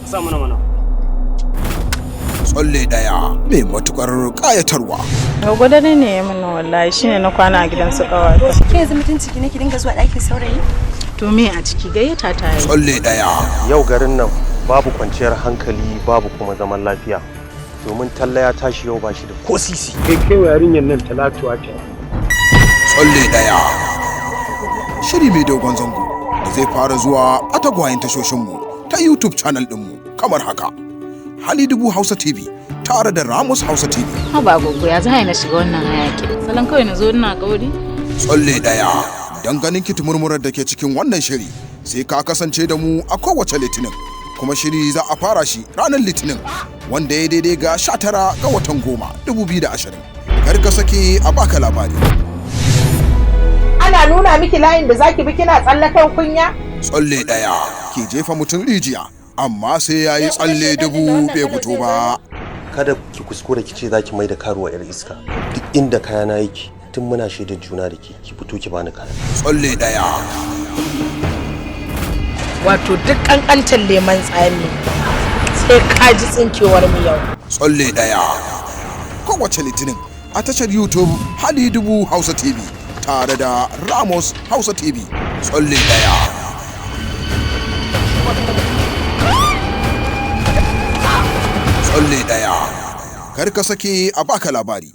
sa mana. Tsalle ɗaya mai matukar ƙayatarwa. Gwagwadare ne ya mana wallahi shine na kwana a gidan su kawai. Ke yanzu mutunci ki ne ki dinga zuwa ɗakin saurayi? To me a ciki gayyata ta yi. Tsalle ɗaya. Yau garin nan babu kwanciyar hankali babu kuma zaman lafiya. Domin Talla ya tashi yau ba shi da ko sisi. Kai wa yarinyar nan Talatuwa ta. Tsalle ɗaya. Shiri mai dogon zango da zai fara zuwa a tagwayen tashoshinmu ta YouTube channel ɗinmu kamar haka. Halidubu Hausa TV tare da Ramos Hausa TV. Ba gogo ya zai na shiga wannan hayaki. Salon kawai na zo ina kauri. Tsalle ɗaya. Dan ganin kitimurmurar da ke cikin wannan shiri sai ka kasance da mu a kowace litinin. Kuma shiri za a fara shi ranar litinin wanda ya daidai ga 19 ga watan 10 2020. Kar ka sake a baka labari. Ana nuna miki layin da zaki bi kina tsallakan kunya? Tsalle ɗaya ke jefa mutum rijiya amma sai ya yi tsalle dubu bai fito ba. Kada ki kuskura ki ce zaki mai da karuwa yar iska. Duk inda kayana yake tun muna shaidar juna da ki fito ki bani kaya. Tsalle ɗaya. Wato duk kankantar leman tsami sai ka ji tsinkewar mu yau. Tsalle ɗaya. Kowace litinin a tashar YouTube Halidubu Hausa TV tare da Ramos Hausa TV. Tsalle ɗaya. Tsalle ɗaya. Kar ka sake a baka labari.